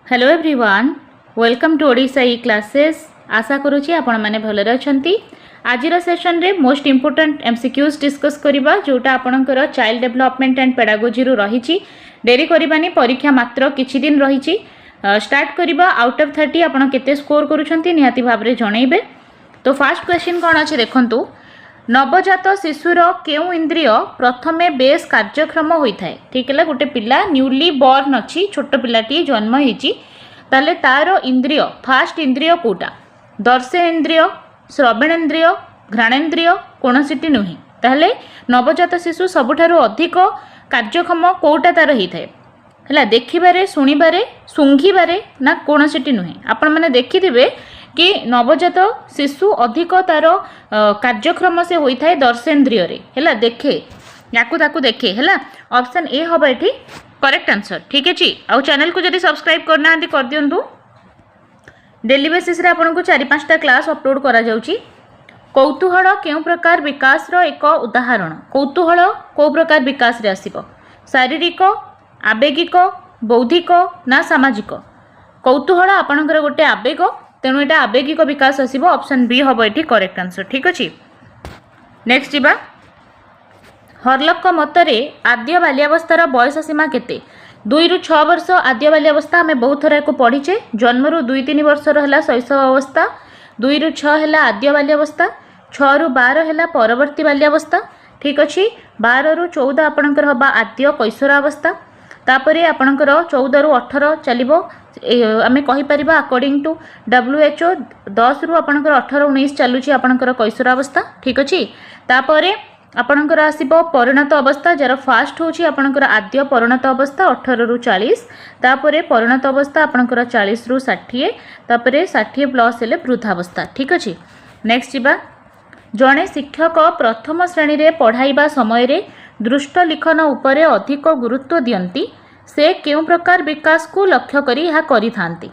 Hello everyone welcome to Odisha E classes. आशा करुँची आपण मैंने भलरे अछंती। आजिर सेशन रे मोस्ट इम्पोर्टेंट एमसीक्यूज डिस्कस करिबा जोटा आपणकर चाइल्ड डेवलपमेंट एंड पेडागोजी रु रहिछि। डेरी करबानी परीक्षा मात्र किछि दिन रहिछि। स्टार्ट करिबा आउट ऑफ 30 आपण केते स्कोर करूछंती निहाती भाबरे जणैबे। तो फर्स्ट क्वेश्चन कोन अछि देखंतु। नवजात शिशुर केउ इंद्रिय प्रथमे बेस कार्यक्षम होता है। ठीक है, गोटे पिला न्यूली बॉर्न अच्छी छोट पिलाटी जन्म होती ताले तार इंद्रिय फास्ट इंद्रिय कोटा दर्शेन्द्रिय श्रवणेन्द्रिय घ्राणेन्द्रिय कौन सी नुहे ताहले नवजात शिशु सबुठारु अधिक कार्यक्षम कोटा तार होता है देखिबारे शुणिबारे सुंघिबारे ना कौन सी नुहे। आपण मैंने देखिथिबे कि नवजात शिशु अधिक तार कार्यक्रम से होता है दर्शेन्द्रिय है देखे याकू ताकू देखे है। ऑप्शन ए हम ये करेक्ट आंसर। ठीक है आउ चैनल को जब सब्सक्राइब करना कर दिंतु। डेली बेसिस रे आपन को 4-5टा क्लास अपलोड करा जाउची। कौतूहल केउ प्रकार विकास रो एक उदाहरण। कौतूहल को प्रकार विकास रे आसीबो शारीरिक आवेगिक बौद्धिक ना सामाजिक। कौतूहल आपनकर गोटे आवेग तेणु यहाँ आवेगिक विकास आसब। ऑप्शन बी हम ये करेक्ट आंसर। ठीक अच्छे नेक्स्ट जीवा। हरलक मतरे आद्य बाल्यावस्थार बयस सीमा केते 2 ରୁ 6 वर्ष आद्य बाल्यावस्था आम बहुत थर को पढ़ीचे। जन्म 2-3 वर्ष है शैशव अवस्था 2 ରୁ 6 है आद्य बाल्यावस्था 6 ରୁ 12 है परवर्ती बाल्यावस्था। ठीक अच्छे 12 ରୁ 14 आपणकर हवा आद्य कैशोर अवस्था तापर आपणकर 14 ରୁ 18 चलो आम कहीपर अकॉर्डिंग टू WHO 10 ରୁ आपणकर 18-19 चलुची आपणकर कैशोर अवस्था। ठीक अच्छे तापर आपणकर आसीबो परिणत अवस्था जार फास्ट होची आपणकर आद्य परिणत अवस्था 18 ରୁ 40 तापर परिणत अवस्था आपणकर 40 ରୁ 60 तापर 60 प्लस हेले वृद्धावस्था। ठीक अच्छे नेक्स्ट जीवा। जड़े शिक्षक प्रथम श्रेणी रे पढ़ाइबा समय रे दृष्ट लिखन उपरे अधिक गुरुत्व दियंती से केउ प्रकार विकास को लक्ष्य करी यह करि थांती।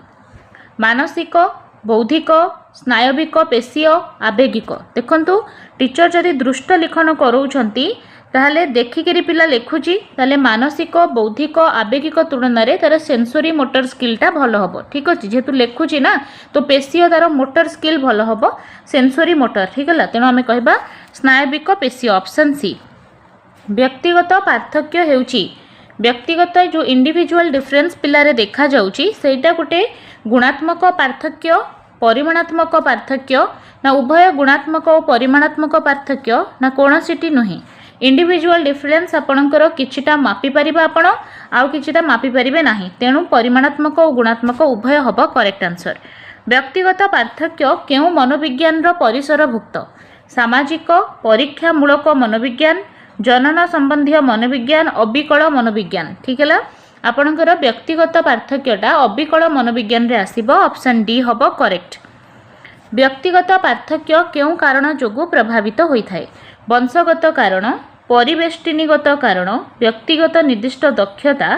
मानसिक बौद्धिक स्नायविक पेशीय आवेगिक। देखंतु टीचर जदि दृष्ट लिखन करोउछंती ताहले देखिकरी पिला लेखुची ताहले मानसिक बौद्धिक आवेगिक तुलन रे तार सेंसरी मोटर स्किलटा भल हबो। ठीक अछि जेतु लेखुची ना तो पेशीय तार मोटर स्किल भल हबो सेंसरी मोटर। ठीक है तेणु आम कहबा स्नायविक पेशीय। Option C. व्यक्तिगत पार्थक्य हेउची व्यक्तिगत जो इंडिविजुअल डिफरेंस पिलारे देखा जाउची सेटा गोटे गुणात्मक पार्थक्य परिमाणात्मक पार्थक्य ना उभय गुणात्मक और परिमाणात्मक पार्थक्य ना कौन सीटी नुहे। इंडिविजुअल डिफरेंस आपणकर किछिटा मापी परिबा आपण आउ किछिटा मापी परिबे नाही तेणु परिमाणात्मक और गुणात्मक उभय हब करेक्ट आंसर। व्यक्तिगत पार्थक्य केउ मनोविज्ञान रो परिसरभुक्त सामाजिक परीक्षामूलक मनोविज्ञान जनन संबंधी मनोविज्ञान अबिकल मनोविज्ञान। ठीक है आपणकर व्यक्तिगत पार्थक्यटा अबिकल मनोविज्ञान रे आसीबो। ऑप्शन डी हब करेक्ट। व्यक्तिगत पार्थक्य केउ कारण जोगु प्रभावित होइथाय वंशगत कारण परिवेष्टिनीगत कारण व्यक्तिगत निर्दिष्ट दक्षता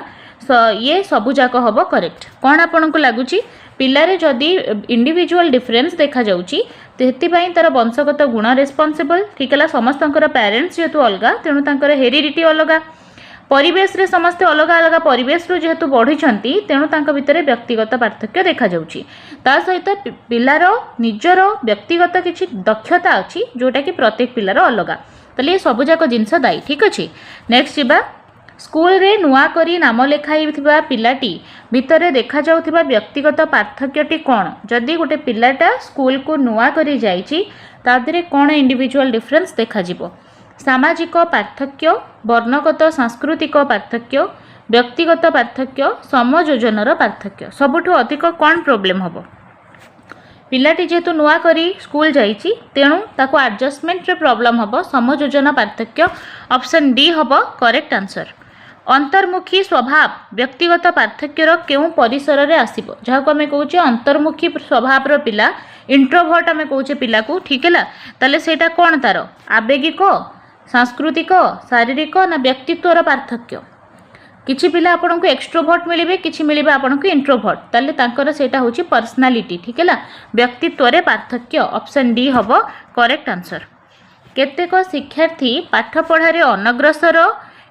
ये सबुजाक हब करेक्ट। कौन आपन को लगुच पिलारे जदि इंडिविजुअल डिफरेंस देखा जाउची तेथिपाई तार वंशगत गुण रेस्पॉन्सिबल। ठीक है समस्तंकर पेरेंट्स जेहेतु अलग तेणु तांकर हेरिडिटी अलग परिवेश रे समस्ते अलग अलग परिवेश रु जेहेतु बढ़ी तेणु तांक भितर व्यक्तिगत पार्थक्य देखा जाउची। ता सहित पिलार निजर व्यक्तिगत किछि दक्षता अछि जोटा कि प्रत्येक पिलार अलग ताले ये सबुजाक जिनस दायी। ठीक अच्छे नेक्स्ट जीवा। स्कूल रे नुआ करी नाम लेखाई पिलाटी भितर देखा जाउथिबा व्यक्तिगत पार्थक्यटी कौन। जदि गोटे पिलाटा स्कूल को नुआ करी जाइछि तादरे कौन इंडिविजुअल डिफरेंस देखा जिवो। सामाजिक पार्थक्य वर्णगत सांस्कृतिक पार्थक्य व्यक्तिगत पार्थक्य समयोजनर पार्थक्य सबुठु अधिक कौन प्रोब्लेम हबो। पिलाटी जेहेतु नुआ करी स्कूल जाइछि तेणु ताको एडजस्टमेंट रे प्रॉब्लम हबो समयोजन पार्थक्य। ऑप्शन डी हबो करेक्ट आंसर। अंतर्मुखी स्वभाव व्यक्तिगत पार्थक्यर केउ परिसर रे आसीबो जहाको आमे कहूचे अंतर्मुखी स्वभाव रो पिला इंट्रोवर्ट आमे कहूचे पिला को। ठीक है ताले सेटा कोन तार आवेगिक सांस्कृतिक शारीरिक ना व्यक्तित्वर पार्थक्य। किछि पिला आपन को एक्सट्रोवर्ट मिलिबे किछि मिलिबे आपन को इंट्रोवर्ट ताले तांकर सेटा होची पर्सनालिटी। ठीक है व्यक्तित्व रे पार्थक्य। ऑप्शन डी हबो करेक्ट आंसर। केतेक शिक्षार्थी पाठ पढ़ारे अनग्रसर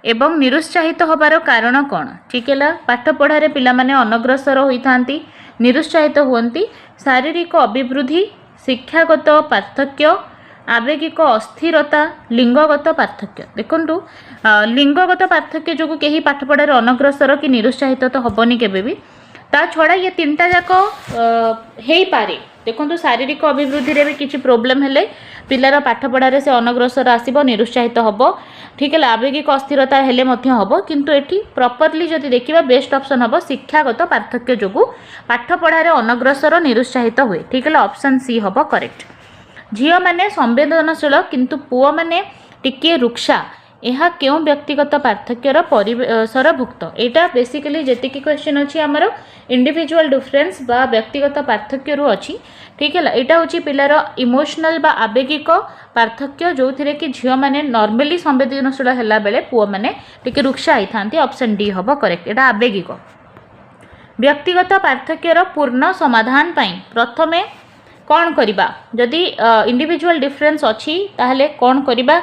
एवं निरुत्साहित होबार कारण कौन ठीक है पाठ पढ़ारे पिला माने अनग्रसर होइथांती निरुत्साहित हुअन्ति शारीरिक अभिवृद्धि शिक्षागत पार्थक्य आवेगिक अस्थिरता लिंगगत पार्थक्य देखंतु लिंगगत पार्थक्य जो कहीं पाठ पढ़ारे अनग्रसर कि निरुत्साहित तो हबनी केबे भी ता छड़ा ये तीनटा जाक हेई पारे देखो शारीरिक अभिवृद्धि रे भी किसी प्रोब्लेम हेले पिलार पाठ पढ़ारे से अनग्रसर आसीबो निरुत्साहित हबो ठीक है आवेगिक अस्थिरता हेले मध्य हबो किंतु एठी प्रॉपर्ली जदि देखिबा बेस्ट ऑप्शन हबो शिक्षागत पार्थक्य जोगु पाठ पढ़ारे अनग्रसर निरुत्साहित हुए ठीक है ऑप्शन सी हबो करेक्ट। झियो माने संवेदनशील किंतु पुओ माने टिके रुक्षा यह क्यों व्यक्तिगत पार्थक्यर परिसरभुक्त यहाँ बेसिकली जी क्वेश्चन अच्छी आमर इंडिविजुअल डिफरेंस बा व्यक्तिगत पार्थक्य अच्छी ठीक है यहाँ हूँ पिलार इमोशनल बा आवेगिक पार्थक्य जो थे कि झील मैंने नॉर्मली संवेदनशील है बेले पुओ मैंने टिके रुक्षा होता ऑप्शन डी हम करेक्ट यहाँ आवेगिक व्यक्तिगत पार्थक्यर पूर्ण समाधान पाई प्रथमे कौन करवा जदि इंडिविजुअल डिफरेंस अच्छी ताहले कौन करवा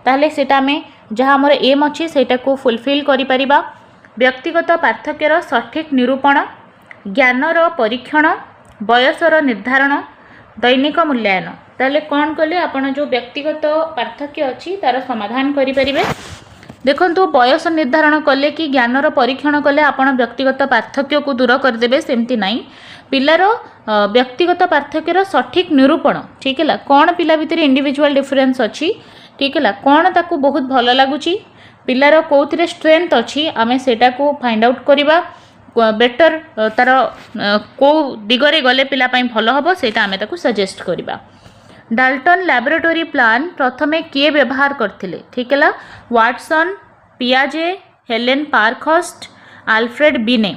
ताहले सेटा में जहाँ आमर एम अच्छी सेटा को फुलफिल करि परिबा व्यक्तिगत पार्थक्यर सठिक निरूपण ज्ञानर परीक्षण बयसर निर्धारण दैनिक मूल्यांकन ताहले कौन कले आपण जो व्यक्तिगत पार्थक्य अच्छी तार समाधान करि परिबे देखंतु बयस निर्धारण कले कि ज्ञानर परीक्षण कले आपण व्यक्तिगत पार्थक्य को दूर करदेबे सेमती नहीं पिलार व्यक्तिगत पार्थक्यर सठिक निरूपण ठीक है कौन पिला भितर इंडिविजुअल डिफरेंस अच्छी ठीक है कौन ताकू बहुत भल लगुच पिलार कौन स्ट्रेंथ अच्छी आम सेटा को फाइंड आउट करवा बेटर तार कौ दिगरे गले पिला भल हम सेटा आम ताकू सजेस्ट करवा। डाल्टन लैबोरेटरी प्लान प्रथमे किए व्यवहार करथिले ठीक है वाटसन पियाजे हेलेन पार्कहर्स्ट आल्फ्रेड बिने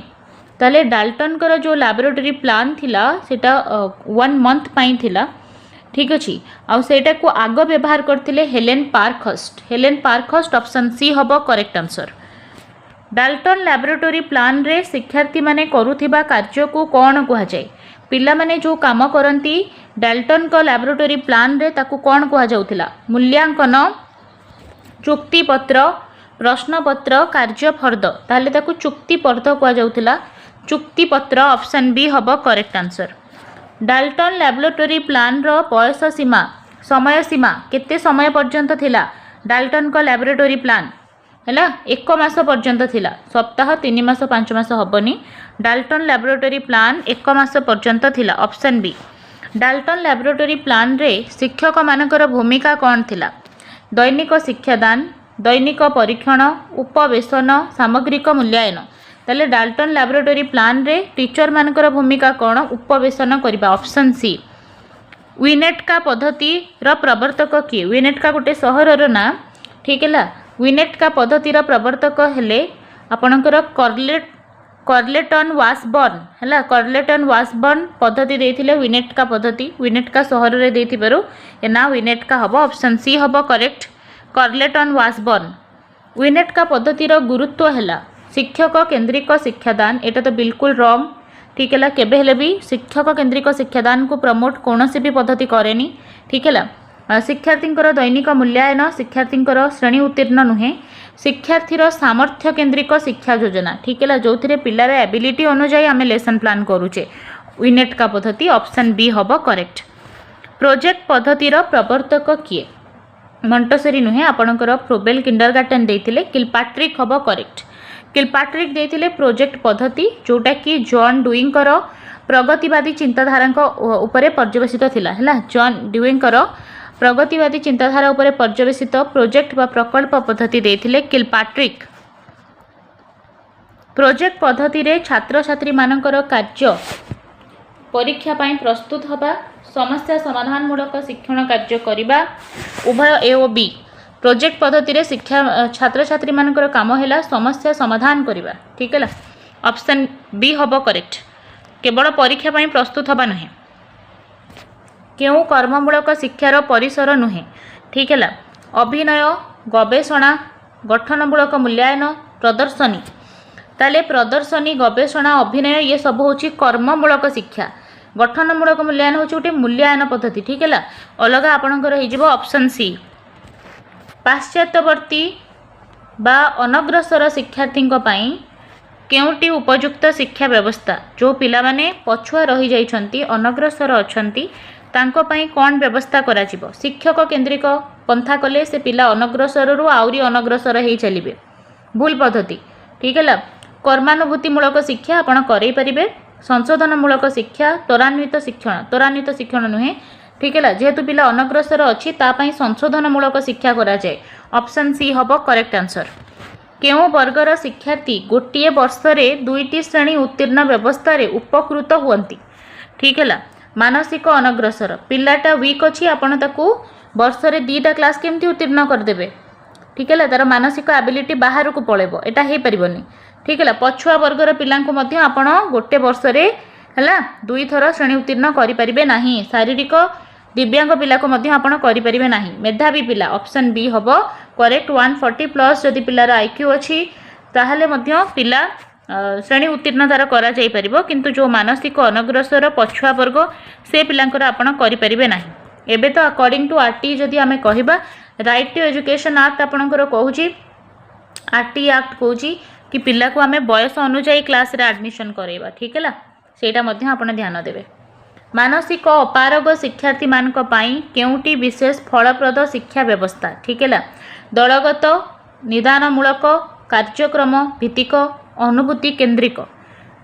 ताले डाल्टन कर जो लैबोरेटरी प्लान थिला सेटा 1 मंथ पाई थिला ठीक अच्छी आईटा को आग व्यवहार करते हेलेन पार्कहर्स्ट ऑप्शन सी हम correct answer. Dalton laboratory plan रे शिक्षार्थी माने करुथिबा कार्य को कौन कह जाए पिला माने जो काम करती डाल्टन को लैबोरेटरी प्लान रे ताकू कौन कह जाउथिला मूल्यांकन चुक्तिपत्र प्रश्नपत्र कार्यफर्द ताहले ताकू चुक्तिपर्द कह जाउथिला चुक्तिपत्र ऑप्शन बी हम correct answer. Dalton laboratory plan रो बयस सीमा समय सीमा केते समय पर्यंत थिला डाल्टन को लैबोरेटरी प्लान है 1 मास पर्यंत थिला सप्ताह 3 मास 5 मास हबनी डाल्टन लैबोरेटरी प्लान 1 मास पर्यंत थिला option B. Dalton laboratory plan रे शिक्षक मानकर भूमिका कौन थिला दैनिक शिक्षादान दैनिक परीक्षण उपवेशन सामग्रिक मूल्यांकन ताले डाल्टन लैबोरेटरी प्लान रे टीचर मानकर भूमिका कौन उपवेशन करबा ऑप्शन सी। विनेटका पद्धति रो प्रवर्तक किए विनेटका गोटे सहरर ना ठीक है विनेटका पद्धति रो प्रवर्तक हेले आपणकर कर्लेटन वासबर्न है कर्लेटन वासबर्न पद्धति देथिले विनेटका पद्धति विनेटका सहर रे देथिबारु ए ना विनेटका हबो ऑप्शन सी हबो करेक्ट कर्लेटन वासबर्न। विनेटका पद्धति रो गुरुत्व हैला शिक्षक केन्द्रिक शिक्षादान एटा तो बिल्कुल रॉन्ग ठीक है केबे हेले भी शिक्षक केन्द्रिक शिक्षादान को प्रमोट कौन भी पद्धति करेनी ठीक है शिक्षार्थी दैनिक मूल्यांकन शिक्षार्थी श्रेणी उत्तीर्ण नुहे शिक्षार्थीर सामर्थ्य केन्द्रिक शिक्षा योजना ठीक है जो थे पिलार एबिलिटी अनुजाई आम लेसन प्लान करुचे विनेट का पद्धति ऑप्शन बी हम करेक्ट। प्रोजेक्ट पद्धतिर प्रवर्तक किए मंटसेरी नुहे आपणकर फ्रोबेल किंडरगार्टन देथिले किलपाट्रिक हम करेक्ट किलपाट्रिक देथिले प्रोजेक्ट पद्धति जोटा कि जॉन डुइंगर प्रगतिवादी चिंताधारा उपरे पर्यवेसित थिला हैला जॉन डुइंगर प्रगतिवादी चिंताधारा उपरे पर्यवेसित प्रोजेक्ट बा प्रकल्प पद्धति देथिले किलपाट्रिक। प्रोजेक्ट पद्धति रे छात्र छात्री मानकर कार्य परीक्षा पाई प्रस्तुत हबा समस्या समाधान मूलक शिक्षण कार्य करिबा उभय ए और बी प्रोजेक्ट पद्धति रे शिक्षा छात्र छात्री मानकर काम हैला समस्या समाधान करिबा ठीक है ऑप्शन बी हबो करेक्ट केवल परीक्षा पाई प्रस्तुत हबा नहे केउ कर्ममूलक शिक्षार परिसर नुहे ठीक है अभिनय गवेषणा गठनमूलक मूल्यांकन प्रदर्शनी ताले प्रदर्शनी गवेषणा अभिनय ये सब होची कर्ममूलक शिक्षा गठनमूलक मूल्यांकन होची गोटे मूल्यांकन पद्धति ठीक है अलग आपणकर हो ऑप्शन सी। पाश्चात्यवर्ती बा अनग्रसर शिक्षार्थी केउटी उपयुक्त शिक्षा व्यवस्था जो पिला माने पछुआ रही जाइछंती अनग्रसर अछंती तांको पई कोन व्यवस्था करा जिवो। शिक्षक केंद्रिक पंथा कले से पिला अनग्रसर रु आउरी अनग्रसर हेई चलिबे, भूल पद्धति। ठीक है, कर्मानुभूतिमूलक शिक्षा आपण करई परिबे। संशोधनमूलक शिक्षा त्वरान्वित शिक्षण नुहे। ठीक है, जेहेतु पिला अनग्रसर अच्छी तापाई संशोधनमूलक शिक्षा करा जाए। ऑप्शन सी हबो करेक्ट आंसर। केउ वर्गर शिक्षार्थी गोटे वर्ष में 2टी श्रेणी उत्तीर्ण व्यवस्था रे उपकृत हुअंती। ठीक है, मानसिक अनग्रसर पिलाटा वीक अच्छी आपण ताकू वर्ष में 2टा क्लास केमती उत्तीर्ण करदेबे। ठीक है, तार मानसिक एबिलिटी बाहर को पड़ेबो, एटा हे परिबनी। ठीक है, पछुआ वर्गर पिलांको मध्य आपण गोटे वर्ष रे हला 2 थर श्रेणी उत्तीर्ण करि परिबे नाही। शारीरिक दिव्यांग पिला को मध्य आपण करि परिबे नाही। मेधावी पिला ऑप्शन बी हबो करेक्ट। 140+ जदि पिलार आईक्यू अछि ताहले मध्य पिला श्रेणी उत्तीर्ण तार करा जाई परिबो, किंतु जो मानसिक अनग्रसर पछुआ वर्ग से पिलांकर आपण करि परिबे नाही। एबे तो अकॉर्डिंग टू आरटी जदि आमे कहिबा राइट टू एजुकेशन एक्ट आपणकर कहूची, आरटी एक्ट कहूची कि पिला को आमे बयस अनुसार क्लास रे एडमिशन करैबा। ठीक है, सेटा मध्य आपण ध्यान देबे। मानसिक अपारग शिक्षार्थी मानक पई केउटी विशेष फलप्रद शिक्षा व्यवस्था। ठीक है, दलगत निदानमूलक कार्यक्रम भित्तिक अनुभूति केन्द्रिक।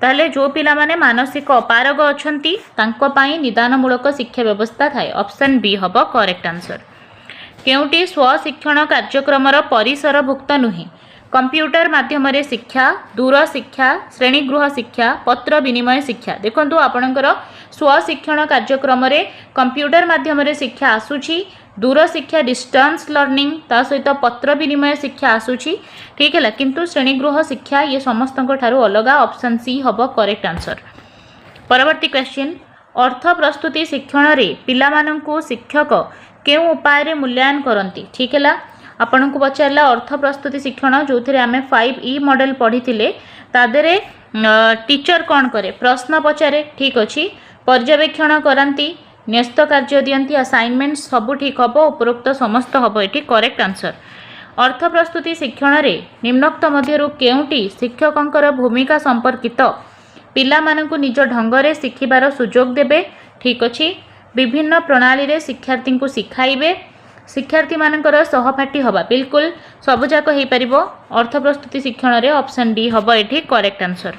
ताहले जो पिला माने मानसिक अपारग अछंती तांको पई निदानमूलक शिक्षा व्यवस्था थाए। ऑप्शन बी हबो करेक्ट आंसर। केउटी स्वशिक्षण कार्यक्रमर परिसरभुक्त नुहे। कंप्यूटर माध्यम शिक्षा, दूर शिक्षा, श्रेणीगृह शिक्षा, पत्र विनिमय शिक्षा। देखो आपणकर स्वशिक्षण कार्यक्रम कंप्यूटर माध्यम शिक्षा आसूची, दूर शिक्षा डिस्टेंस लर्निंग ता सहित पत्र विनिमय शिक्षा आसूची। ठीक है, किंतु श्रेणीगृह शिक्षा ये समस्त अलग। ऑप्शन सी हबो करेक्ट आंसर। परवर्ती क्वेश्चन, अर्थ प्रस्तुति शिक्षण रे पिला माननकु शिक्षक केउ उपाय रे मूल्यांकन करंती। ठीक है, आपन को पचारला अर्थ प्रस्तुति शिक्षण जो थे आम 5E मॉडल पढ़ी तादरे टीचर कौन करे, प्रश्न पचारे। ठीक अच्छी, पर्यवेक्षण करांती, न्यस्त कार्य दियंती, असाइनमेंट सबू ठीक हम, उपरोक्त समस्त हम। ये करेक्ट आंसर। अर्थ प्रस्तुति शिक्षण रे निम्नोक्त मध्यरु केउटी शिक्षकंकर भूमिका संपर्कित पिला मानकु निज ढंगरे शिखिबार सुजोग देबे। ठीक अच्छी, विभिन्न प्रणाली रे शिक्षार्थी को शिखाइबे, शिक्षार्थी मानकर सहपाठी हवा, बिल्कुल सबुजाक हो पार अर्थ प्रस्तुति शिक्षण रे। ऑप्शन डी हम ये करेक्ट आंसर।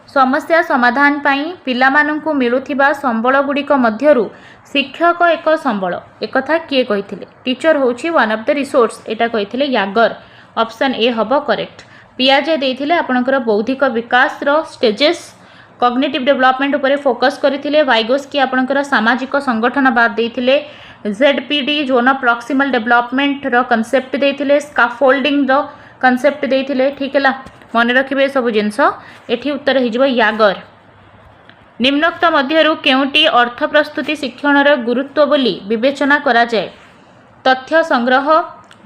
समस्या समाधान पाई पिला मानंकु मिलुथिबा संबल गुड़िक मध्यरु शिक्षक एक संबल, एक कथा किए कहिथिले? टीचर होची one of the resource, Etah कहिथिले यागर। Option A हम करेक्ट। पियाजे देइथिले आपणकर बौद्धिक विकास रो स्टेजेस, कॉग्निटिव डेवलपमेंट उपरे फोकस करथिले। वाइगोस्की आपणकर सामाजिक संगठनवाद देइथिले। ZPD जोन प्रॉक्सिमल डेवलपमेंट रो कॉन्सेप्ट देइथिले। स्काफोल्डिंग रो कॉन्सेप्ट देइथिले। ठीक है, मन रखिबे सब जिंस। एठी उत्तर हिजबो यागर। निम्नोक्त मध्यरु केउटी अर्थ प्रस्तुति शिक्षण रो गुरुत्व बोली विवेचना करा जाय? तथ्य संग्रह,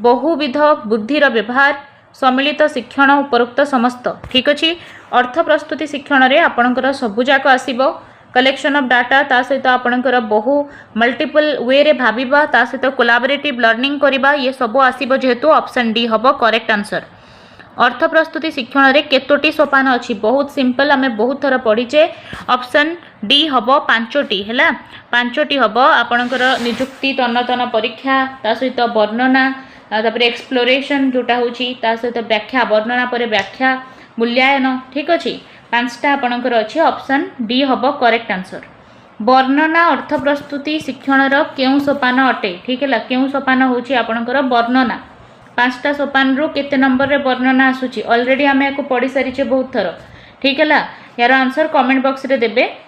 बहुविध बुद्धिर व्यवहार, सम्मिलित शिक्षण, उपरोक्त समस्त। ठीक अच्छी, अर्थ प्रस्तुति शिक्षण रे आपणकर सबुजाक आसीबो। कलेक्शन ऑफ डाटा ता सहित आपणकर बहु मल्टीपल वे रे भाबिबा, ता सहित कोलाबोरेटिव लर्निंग करिबा, ये सब आसीबो। जेहेतु ऑप्शन डी हबो करेक्ट आंसर। अर्थ प्रस्तुति शिक्षण रे केतोटी सोपान अछि? बहुत सिंपल, आमे बहुत थर पढ़ीचे। ऑप्शन डी हबो 5टी हैला, 5टी हबो। आपणकर नियुक्ति, तन्नतन परीक्षा, ता सहित वर्णना, तापर एक्सप्लोरेशन जोटा होची, ता सहित व्याख्या, वर्णना परे व्याख्या, मूल्यांकन। ठीक अछि, 5टा आपणकर अछि। ऑप्शन डी हबो करेक्ट आंसर। वर्णना अर्थ प्रस्तुति शिक्षण रो केउ सोपान अटे? ठीक है, केउ सोपान होची आपणकर वर्णना। 5टा सोपान रु केते नंबर रे वर्णना आसुची? ऑलरेडी आमे याको पढ़ी सारिचे बहुत थर। ठीक है, यार आंसर कमेंट बॉक्स रे देबे।